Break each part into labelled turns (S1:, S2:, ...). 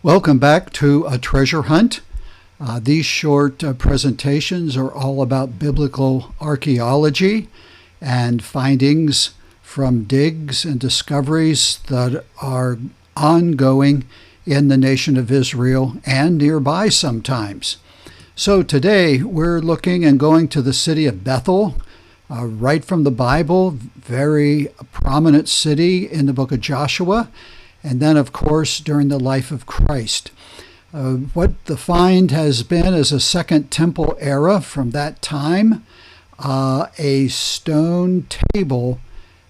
S1: Welcome back to A Treasure Hunt. These short presentations are all about biblical archaeology and findings from digs and discoveries that are ongoing in the nation of Israel and nearby sometimes. So today we're looking and going to the city of Bethel, right from the Bible, very prominent city in the book of Joshua, and then, of course, during the life of Christ. What the find has been is a Second Temple era from that time. A stone table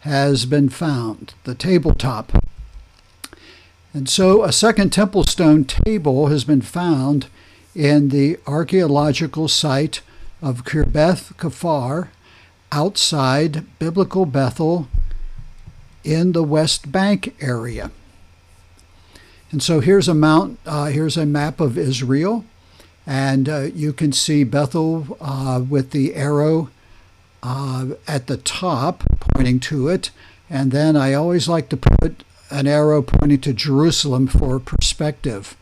S1: has been found, the tabletop. And so a Second Temple stone table has been found in the archaeological site of Kirbeth Kafar outside biblical Bethel in the West Bank area. And so here's a map of Israel, and you can see Bethel with the arrow at the top pointing to it, and then I always like to put an arrow pointing to Jerusalem for perspective.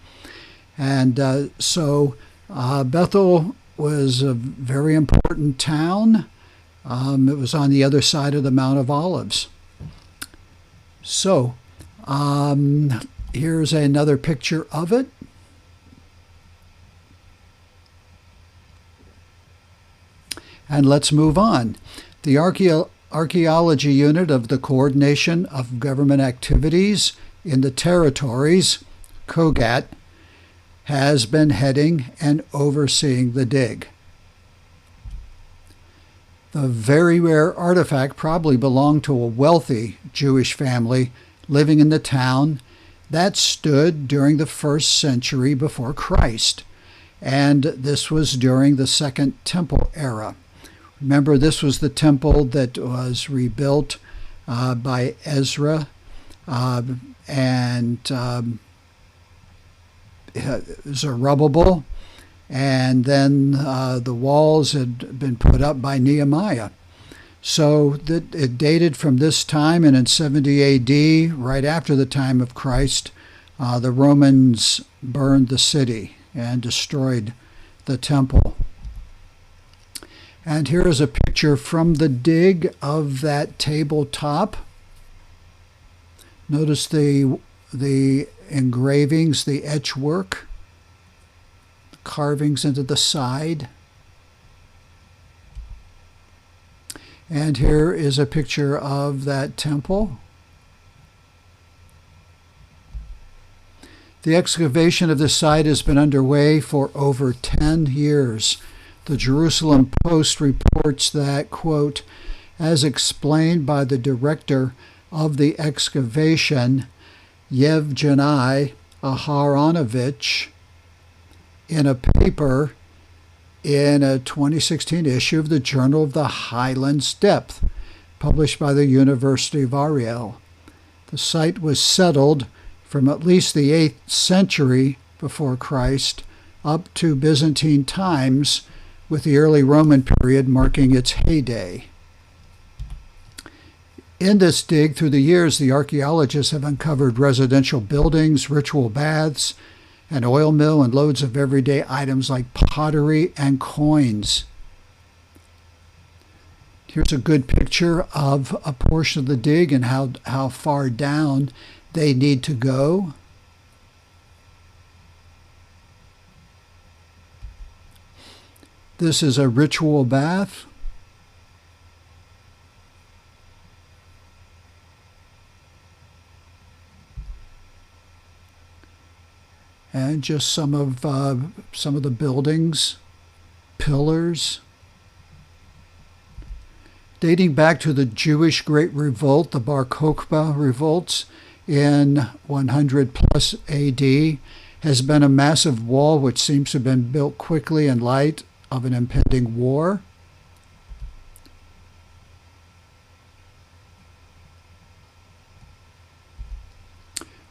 S1: And so Bethel was a very important town. It was on the other side of the Mount of Olives. So here's another picture of it. And let's move on. The archaeology unit of the Coordination of Government Activities in the Territories, COGAT, has been heading and overseeing the dig. The very rare artifact probably belonged to a wealthy Jewish family living in the town that stood during the 1st century before Christ, and this was during the Second Temple era. Remember, this was the temple that was rebuilt by Ezra, and Zerubbabel, and then the walls had been put up by Nehemiah. So that it dated from this time, and in 70 AD, right after the time of Christ, the Romans burned the city and destroyed the temple. And here is a picture from the dig of that tabletop. Notice the engravings, the etchwork, the carvings into the side. And here is a picture of that temple. The excavation of this site has been underway for over 10 years. The Jerusalem Post reports that, quote, as explained by the director of the excavation, Yevgeny Aharonovich, in a paper in a 2016 issue of the Journal of the Highlands Depth, published by the University of Ariel. The site was settled from at least the 8th century before Christ up to Byzantine times, with the early Roman period marking its heyday. In this dig through the years, the archaeologists have uncovered residential buildings, ritual baths, an oil mill, and loads of everyday items like pottery and coins. Here's a good picture of a portion of the dig and how far down they need to go. This is a ritual bath. And just some of the buildings, pillars. Dating back to the Jewish Great Revolt, the Bar Kokhba revolts in 100 plus AD, has been a massive wall which seems to have been built quickly in light of an impending war.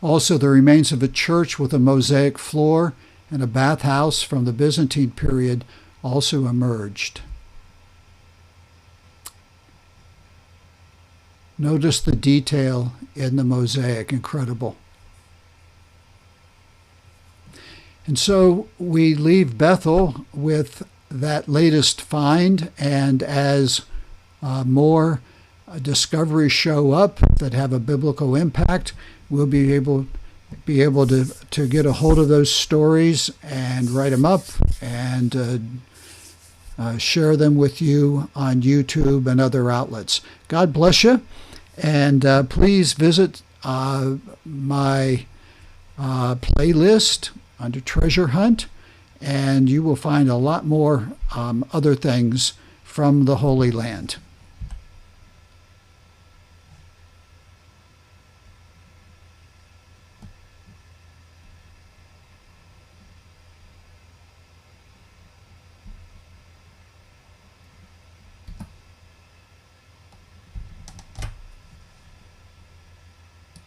S1: Also, the remains of a church with a mosaic floor and a bathhouse from the Byzantine period also emerged. Notice the detail in the mosaic, incredible. And so we leave Bethel with that latest find, and as more discoveries show up that have a biblical impact, we'll be able to get a hold of those stories and write them up and share them with you on YouTube and other outlets. God bless you, and please visit my playlist under Treasure Hunt, and you will find a lot more other things from the Holy Land.